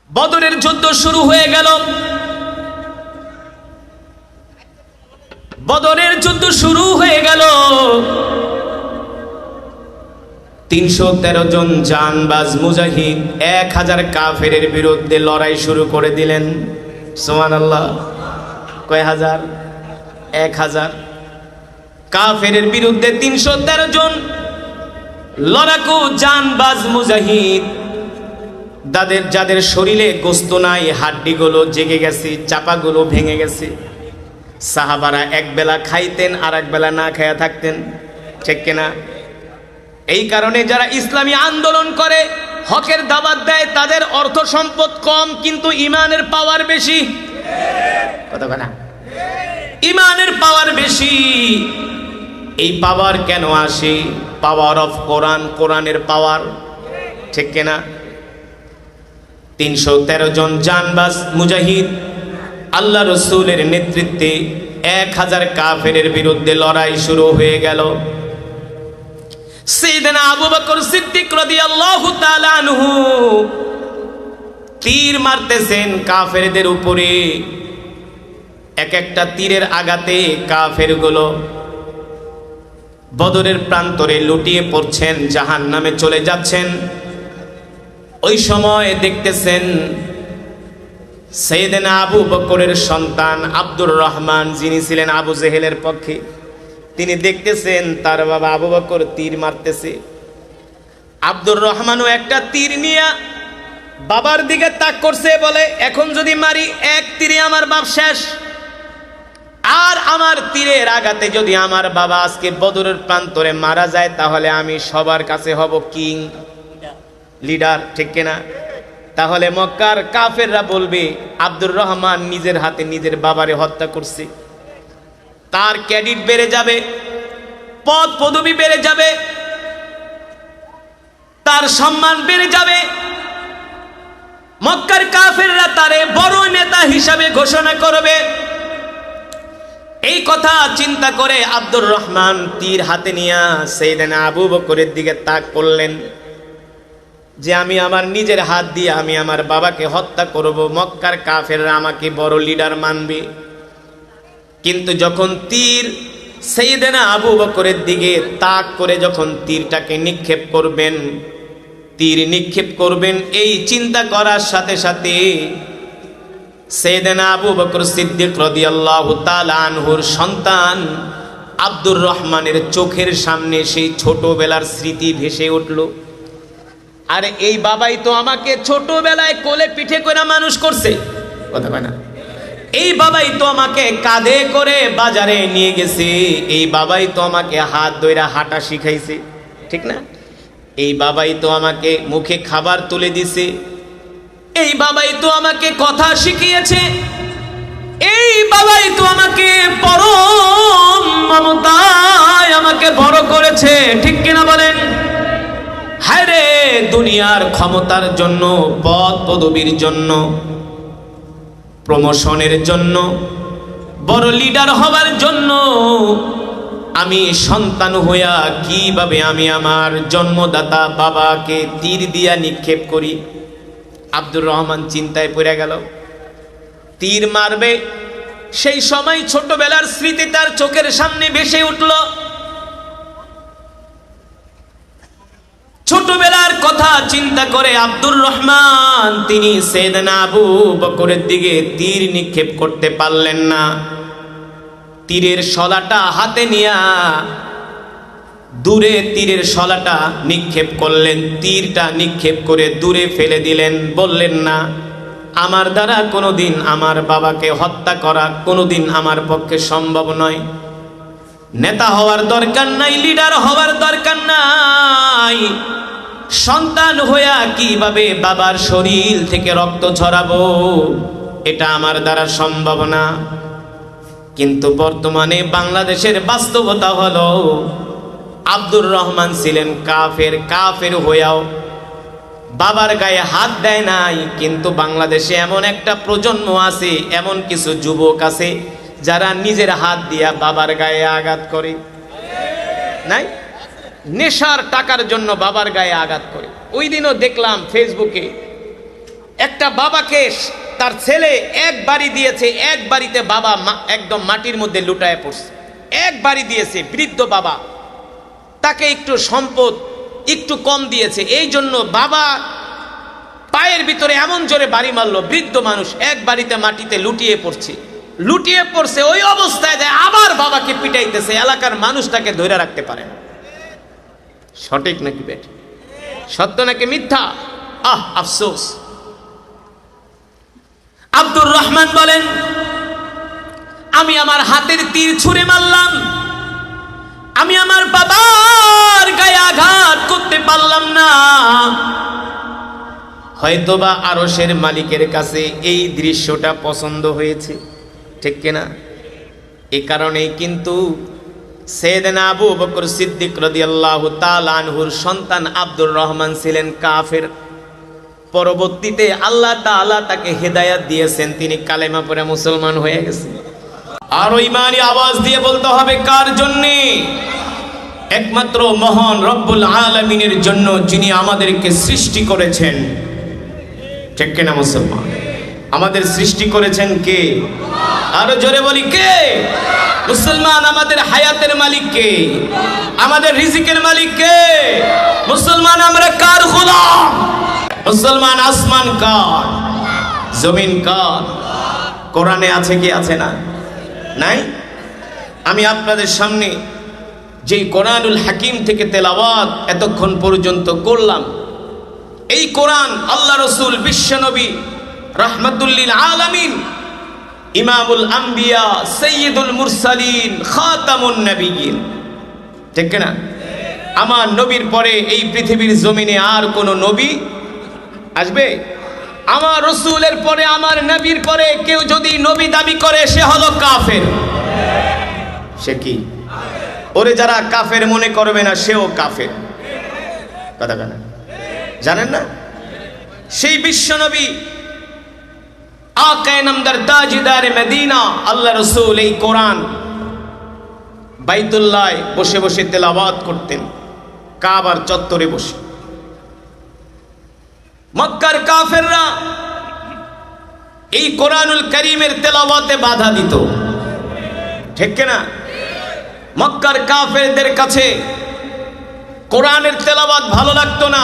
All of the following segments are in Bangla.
বদরের যুদ্ধ শুরু হয়ে গেল। বদরের যুদ্ধ শুরু হয়ে গেল। 313 জন জানবাজ মুজাহিদ 1000 কাফেরের বিরুদ্ধে লড়াই শুরু করে দিলেন। সুবহানাল্লাহ। কয় হাজার? 1000 কাফেরের বিরুদ্ধে 313 জন লড়াকু জানবাজ মুজাহিদ, যাদের শরীরে গোস্ত নাই, হাড্ডিগুলো জেগে গেছে, চাপাগুলো ভেঙে গেছে। সাহাবারা একবেলা খাইতেন আর একবেলা না খায়া থাকতেন, ঠিক কিনা? এই কারণে যারা ইসলামী আন্দোলন করে, হকের দাওয়াত দেয়, তাদের অর্থ সম্পদ কম কিন্তু ইমানের পাওয়ার বেশি। কথা না? ইমানের পাওয়ার বেশি। এই পাওয়ার কেন আসে? পাওয়ার অফ কোরআন, কোরআনের পাওয়ার, ঠিক কিনা? 313 জন জানবাজ মুজাহিদ আল্লাহ রসুলের নেতৃত্বে 1000 কাফেরের বিরুদ্ধে লড়াই শুরু হয়ে গেল। সাইয়েদনা আবু বকর সিদ্দিক রাদিয়াল্লাহু তাআলা আনহু তীর মারতেছেন কাফেরদের উপরে। এক একটা তীরের আঘাতে কাফেরগুলো বদরের প্রান্তরে লুটিয়ে পড়ছেন, জাহান্নামে চলে যাচ্ছেন। ওই সময় দেখতেছেন সাইয়েদনা আবু বকরের সন্তান আব্দুর রহমান, যিনি ছিলেন আবু জেহেলের পক্ষে, তিনি দেখতেছেন তার বাবা আবু বকর তীর মারতেছে। আব্দুর রহমানও একটা তীর নিয়ে বাবার দিকে তাক করছে, বলে এখন যদি মারি এক তীরে আমার বাপ শেষ, আর আমার তীরের আঘাতে যদি আমার বাবা আজকে বদরের প্রান্তরে মারা যায় তাহলে আমি সবার কাছে হব কিং, লিডার, ঠিক কিনা? তাহলে মক্কার কাফেররা বলবে আব্দুর রহমান নিজের হাতে নিজের বাবারে হত্যা করছে। তার ক্রেডিট বেড়ে যাবে, পদ পদবি বেড়ে যাবে, তার সম্মান বেড়ে যাবে। মক্কার কাফেররা তারে বড় নেতা হিসাবে ঘোষণা করবে। এই কথা চিন্তা করে আব্দুর রহমান তীর হাতে নিয়ে সাইয়েদনা আবু বকরের দিকে তাক করলেন যে আমি আমার নিজের হাত দিয়ে আমি আমার বাবাকে হত্যা করব, মক্কার কাফেররা আমাকে বড় লিডার মানবে। কিন্তু যখন তীর সাইয়েদনা আবু বকরের দিকে তাক করে যখন তীরটাকে নিক্ষেপ করবেন, তীর নিক্ষেপ করবেন, এই চিন্তা করার সাথে সাথে সাইয়েদনা আবু বকর সিদ্দিক রাদিয়াল্লাহু তাআলা আনহুর সন্তান আব্দুর রহমানের চোখের সামনে সেই ছোটবেলার স্মৃতি ভেসে উঠল। আরে এই বাবাই তো আমাকে ছোটবেলায় কোলে পিঠে করে মানুষ করছে, কথা বলে না? এই বাবাই তো আমাকে কাঁধে করে বাজারে নিয়ে গেছে, এই বাবাই তো আমাকে হাত ধইরা হাঁটা শিখাইছে, ঠিক না? এই বাবাই তো আমাকে মুখে খাবার তুলে দিছে, এই বাবাই তো আমাকে কথা শিখিয়েছে, এই বাবাই তো আমাকে পরম মমতায় আমাকে বড় করেছে, ঠিক কিনা বলেন? হায় রে, দুনিয়ার ক্ষমতার জন্য, পদ পদবীর জন্য, প্রমোশনের জন্য, বড় লিডার হওয়ার জন্য আমি সন্তান হইয়া কিভাবে আমি আমার জন্মদাতা বাবাকে তীর দিয়া নিক্ষেপ করি? আব্দুর রহমান চিন্তায় পড়ে গেল। তীর মারবে, সেই সময় ছোটবেলার স্মৃতি তার চোখের সামনে ভেসে উঠল। ছোটবেলার কথা চিন্তা করে আব্দুর রহমান তিনি সাইয়েদনা আবু বকরের দিকে তীর নিক্ষেপ করতে পারলেন না। তীরের শলাটা হাতে নিয়া দূরে তীরের শলাটা নিক্ষেপ করলেন, তীরটা নিক্ষেপ করে দূরে ফেলে দিলেন। বললেন না, আমার দ্বারা কোনোদিন আমার বাবাকে হত্যা করা কোনোদিন আমার পক্ষে সম্ভব নয়। নেতা হওয়ার দরকার নাই, লিডার হওয়ার দরকার নাই, সন্তান হইয়া কিভাবে বাবার শরীর থেকে রক্ত ঝরাবো এটা আমার দ্বারা সম্ভব না। কিন্তু বর্তমানে বাংলাদেশের বাস্তবতা হলো আব্দুর রহমান ছিলেন কাফের, কাফের হইয়াও বাবার গায়ে হাত দেয় নাই। কিন্তু বাংলাদেশে এমন একটা প্রজন্ম আছে, এমন কিছু যুবক আছে যারা নিজের হাত দিয়া বাবার গায়ে আঘাত করে, নাই? নেশার টাকার জন্য বাবার গায়ে আঘাত করে। ওই দিনও দেখলাম ফেসবুকে একটা বাবাকে তার ছেলে এক বাড়ি দিয়েছে, এক বাড়িতে বাবা একদম মাটির মধ্যে লুটায় পড়ছে, এক বাড়ি দিয়েছে। বৃদ্ধ বাবা, তাকে একটু সম্পদ একটু কম দিয়েছে, এই জন্য বাবা পায়ের ভিতরে এমন জোরে বাড়ি মারলো, বৃদ্ধ মানুষ এক বাড়িতে মাটিতে লুটিয়ে পড়ছে। ওই অবস্থায় যায় আবার বাবাকে পিটাইতেছে, এলাকার মানুষ তাকে ধরে রাখতে পারে না। সঠিক নাকি বেটি? সত্য নাকি মিথ্যা? আফসোস। আব্দুর রহমান বলেন, আমি আমার হাতের তীর ছুঁড়ে মারলাম, আমি আমার বাবার গায়ে আঘাত করতে পারলাম না। হয়তোবা আরশের মালিকের কাছে এই দৃশ্যটা পছন্দ হয়েছে, ঠিক কিনা? এই কারণেই কিন্তু সাইয়েদনা আবু বকর সিদ্দিক রাদিয়াল্লাহু তাআলা আনহুর সন্তান আব্দুর রহমান ছিলেন কাফের। পরবর্তীতে আল্লাহ তাআলা তাকে হেদায়েত দিয়েছেন, তিনি কালেমা পড়ে মুসলমান হয়ে গেছেন। আর ঈমানি আওয়াজ দিয়ে বলতে হবে কার জন্যে? একমাত্র মহান রব্বুল আলামিনের জন্য, যিনি আমাদেরকে সৃষ্টি করেছেন, ঠিক কিনা মুসলমান? আমাদের সৃষ্টি করেছেন কে? আরো জোরে বলি কে? মুসলমান। আমাদের হায়াতের মালিক কে? আমাদের রিজিকের মালিক কে? মুসলমান। আমরা কার গোলাম? মুসলমান। আসমান কার? জমিন কার? কোরআনে আছে কি আছে না? নাই? আমি আপনাদের সামনে যেই কোরআনুল হাকিম থেকে তেলাওয়াত এতক্ষণ পর্যন্ত করলাম, এই কোরআন আল্লাহ রসুল বিশ্বনবী রাহমাতুল্লিল আলামিন, ইমামুল আম্বিয়া, সাইয়্যিদুল মুরসালিন, খাতামুন নবিয়্যিন, ঠিক না? আমার নবীর পরে এই পৃথিবীর জমিনে আর কোন নবী আসবে? আমার রসুলের পরে, আমার নবীর পরে কেউ যদি নবী দাবি করে, সে হলো কাফের। সে কি? ওরে যারা কাফের মনে করবে না, সেও কাফের। কথা কেন জানেন না? সেই বিশ্বনবী আকায়ে নামদার তাজদারে মদিনা আল্লাহ রাসূল এই কোরআন বাইতুল্লাহ বসে বসে তেলাওয়াত করতেন, কাবার চত্বরে বসে। মক্কার কাফেররা এই কোরআনুল কারীমের তেলাওয়াতে বাধা দিত, ঠিক কিনা? মক্কার কাফেরদের কাছে কোরআনের তেলাওয়াত ভালো লাগতো না,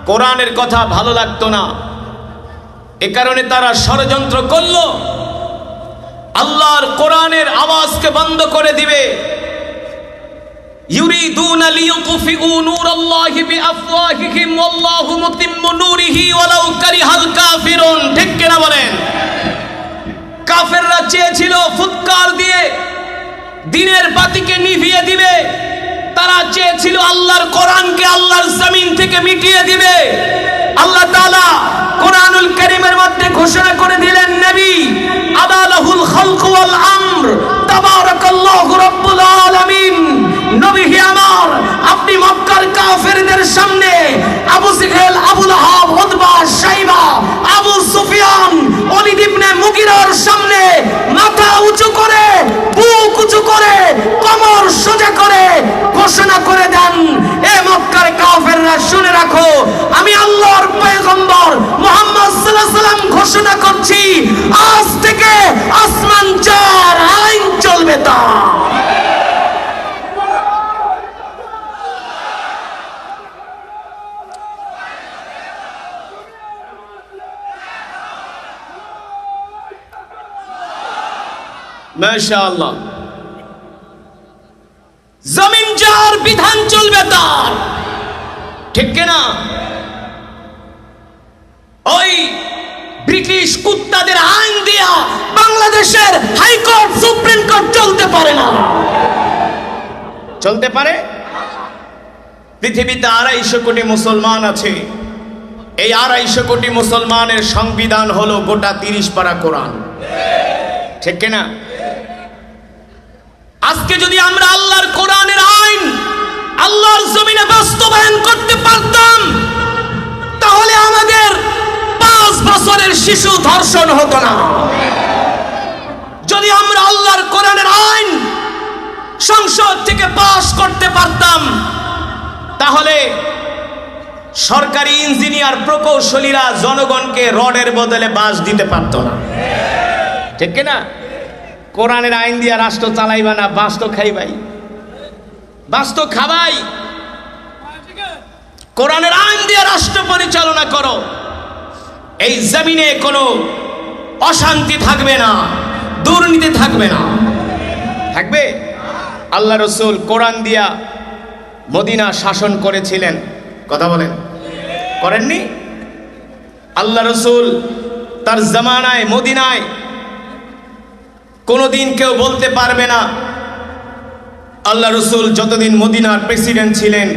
কোরআনের কথা ভালো লাগতো না। এ কারণে তারা ষড়যন্ত্র করলো, আল্লাহর কোরআনের আওয়াজকে বন্ধ করে দিবে। ইউরিদুনা লিইউতফিউ নূরাল্লাহি বিআফওয়াহিহিম ওয়াল্লাহু মুতিম্মু নূরিহি ওয়ালাউ কারিহাল কাফিরুন, ঠিক কিনা বলেন? কাফেররা চেয়েছিল ফুৎকার দিয়ে দিনের বাতিকে নিভিয়ে দিবে, তারা চেয়েছিল আল্লাহর কোরআনকে আল্লাহর জমিন থেকে মিটিয়ে দিবে। আল্লাহ তাআলা কোরআনুল কারীমের মধ্যে ঘোষণা করে দিলেন, নবী আদালাহুল খালক ওয়াল আমর তাবারাকাল্লাহু রাব্বুল আলামিন। নবী হে আমার, আপনি মক্কার কাফেরদের সামনে আবু জেহেল, আবু লাহাব, উতবা, শাইবা, আবু সুফিয়ান, ওলীদ ইবনে মুগীরার সামনে মাথা উঁচু করে, বুক উঁচু করে, কোমর সোজা করে ঘোষণা করে দেন, এ মক্কার কাফেররা শুনে রাখো, আমি আল্লাহর পয়গম্বর মুহাম্মদ সাল্লাল্লাহু আলাইহি সাল্লাম ঘোষণা করছি, আজ থেকে আসমান যার আইন চলবে তা। মাশাআল্লাহ। জমিন যার, বিধান চলবে তার, ঠিক কিনা? ওই ব্রিটিশ কুত্তাদের আইন দিয়া বাংলাদেশের হাইকোর্ট, সুপ্রিম কোর্ট চলতে পারে না। চলতে পারে? পৃথিবীতে 250 কোটি মুসলমান আছে, এই 250 কোটি মুসলমানের সংবিধান হলো গোটা 30 পারা কোরআন, ঠিক কিনা? আজকে যদি আমরা আল্লাহর কোরআনের আইন আল্লাহর জমিনে বাস্তবায়ন করতে পারতাম, তাহলে আমাদের 5 বছরের শিশু ধর্ষণ হতো না। যদি আমরা আল্লাহর কোরআনের আইন সংসদ থেকে পাস করতে পারতাম, তাহলে সরকারি ইঞ্জিনিয়ার প্রকৌশলীরা জনগণকে রডের বদলে বাঁশ দিতে পারত না, ঠিক কিনা? কোরআনের আইন দিয়া রাষ্ট্র চালাইবা না, বাঁশ তো খাইবাই, বাঁশ তো খাবাই। কোরআনের আইন দিয়ে রাষ্ট্র পরিচালনা করো, এই জমিনে কোনো অশান্তি থাকবে না, দুর্নীতি থাকবে না। থাকবে? আল্লাহ রসুল কোরআন দিয়া মদিনা শাসন করেছিলেন, কথা বলেন, করেননি? আল্লাহ রসুল তার জামানায় মদিনায় কোনোদিন কেউ বলতে পারবে না, আল্লাহ রসুল যতদিন মদিনার প্রেসিডেন্ট ছিলেন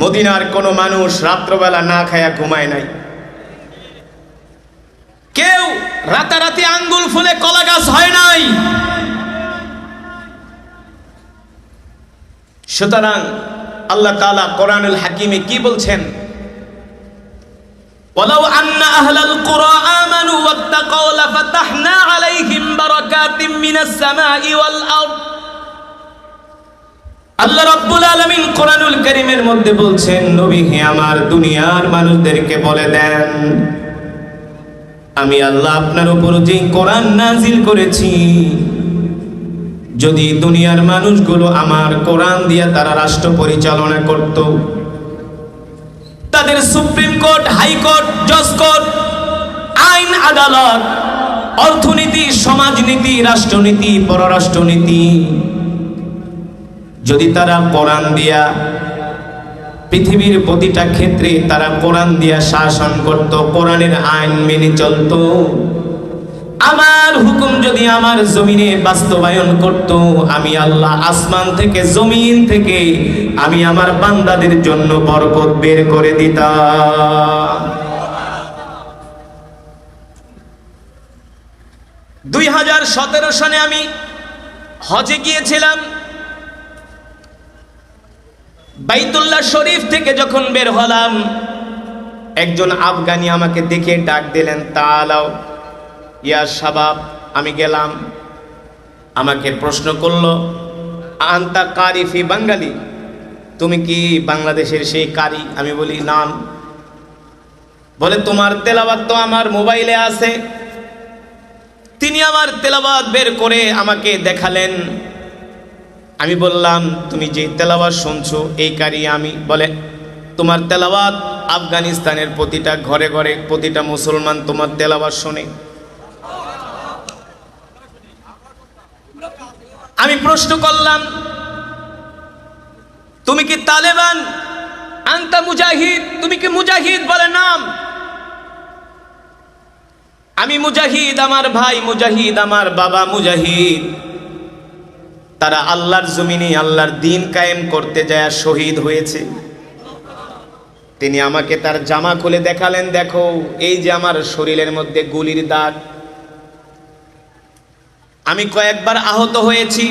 মদিনার কোনো মানুষ রাত্রবেলা না খায়া ঘুমায় নাই। কেউ রাতারাতি আঙ্গুল ফুলে কলা গাছ হয় নাই। সুতরাং আল্লাহ তাআলা কোরআনুল হাকিমে কি বলছেন? ওয়ালাউ আন্না আহলাল কুরা আমানু ওয়াত্তাকাউ লাফাতাহনা আলাইহিম বারাকাতিম মিনাস সামাই ওয়াল আরদ। আল্লাহ রাব্বুল আলামিন কোরআনুল কারীমের মধ্যে বলছেন, নবী হে আমার দুনিয়ার মানুষদেরকে বলে দেন, আমি আল্লাহ আপনার উপর যে কোরআন নাজিল করেছি, যদি দুনিয়ার মানুষগুলো আমার কোরআন দিয়ে তারা রাষ্ট্র পরিচালনা করত, তাদের সুপ্রিম কোর্ট, হাইকোর্ট, জজ কোর্ট, আইন আদালত, অর্থনীতি, সমাজনীতি, রাষ্ট্রনীতি, পররাষ্ট্রনীতি, যদি তারা কোরআন দিয়া পৃথিবীর প্রতিটা ক্ষেত্রে তারা কোরআন দিয়া শাসন করত, কোরআনের আইন মেনে চলত, আমার হুকুম যদি আমার জমিনে বাস্তবায়ন করত, আমি আল্লাহ আসমান থেকে জমিন থেকে আমি আমার বান্দাদের জন্য বরকত বের করে দিতাম। 2017 সালে আমি হজে গিয়েছিলাম। বাইতুল্লাহ শরীফ থেকে যখন বের হলাম, একজন আফগানি আমাকে দেখে ডাক দিলেন, তাআলাও ইয়া শাবাব। আমি গেলাম, আমাকে প্রশ্ন করলো, আনতা কারি ফি বাঙালি, তুমি কি বাংলাদেশের সেই কারি? আমি বলি নাম। বলে তোমার তেলাওয়াত তো আমার মোবাইলে আছে। তিনি আমার তেলাওয়াত বের করে আমাকে দেখালেন। আমি বললাম, তুমি যে তেলাওয়াত শুনছো এই কারি আমি। বলে তোমার তেলাওয়াত আফগানিস্তানের প্রতিটা ঘরে ঘরে প্রতিটা মুসলমান তোমার তেলাওয়াত শোনে। আমি প্রশ্ন করলাম, তুমি কি তালেবান? আনতা মুজাহিদ, তুমি কি মুজাহিদ? বলে নাম। আমি মুজাহিদ, আমার ভাই মুজাহিদ, আমার বাবা মুজাহিদ। তারা আল্লাহর জমিনে আল্লাহর দ্বীন কায়েম করতে যায় শহীদ হয়েছে। তিনি আমাকে তার জামা খুলে দেখালেন, দেখো এই যে আমার শরীরের মধ্যে গুলির দাগ, আমি কয়েকবার আহত হয়েছি।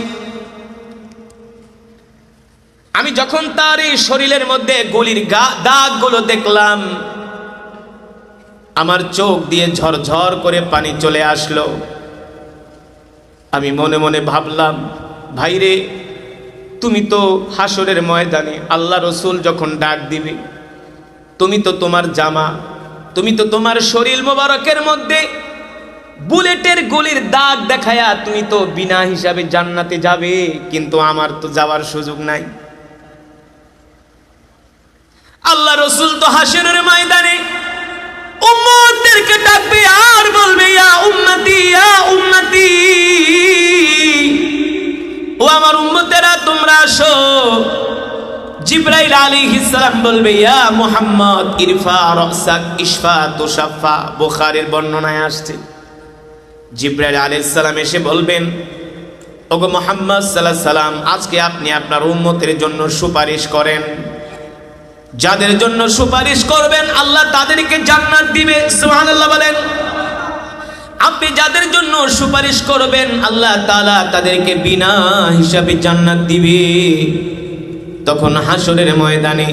আমি যখন তার এই শরীরের মধ্যে গুলির দাগগুলো দেখলাম, আমার চোখ দিয়ে ঝরঝর করে পানি চলে আসলো। আমি মনে মনে ভাবলাম, ভাইরে তুমি তো হাসরের ময়দানে আল্লাহ রসুল যখন ডাক দিবে, তুমি তো তোমার জামা, তুমি তো তোমার শরীর মোবারকের মধ্যে বুলেটের গুলির দাগ দেখায়া তুমি তো বিনা হিসাবে জান্নাতে যাবে, কিন্তু আমার তো যাওয়ার সুযোগ নাই। আল্লাহ রসুল তো হাসরের ময়দানে উম্মতদেরকে ডাকবে আর বলবে, ইয়া উম্মতি, ইয়া উম্মতি, ও আমার উম্মতেরা তোমরা আসো। জিবরাইল আলাইহিস সালাম বলবে, ইয়া মুহাম্মদ ইরফা রাসাক ইশফা তুশাফা। বুখারীর বর্ণনায় আসছে, জিবরাইল আলাইহিস সালাম এসে বলবেন, ওগো মুহাম্মদ সাল্লাল্লাহু আলাইহি সাল্লাম, আজকে আপনি আপনার উম্মতের জন্য সুপারিশ করেন। যাদের জন্য সুপারিশ করবেন আল্লাহ তাদেরকে জান্নাত দিবে। সুবহানাল্লাহ বলেন। আপনি যাদের জন্য সুপারিশ করবেন আল্লাহ তাআলা তাদেরকে বিনা হিসাবে জান্নাত দিবে। তখন হাসরের ময়দানে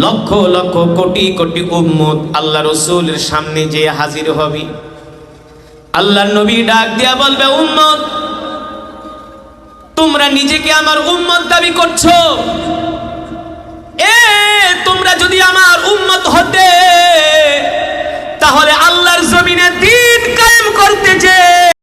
লক্ষ লক্ষ কোটি কোটি উম্মত আল্লাহ রাসূলের সামনে যে হাজির হবে। আল্লাহর নবী ডাক দিয়া বলবে, উম্মত তোমরা নিজেকে আমার উম্মত দাবি করছো, এ তোমরা যদি আমার উম্মত হতে তাহলে আল্লাহর জমিনে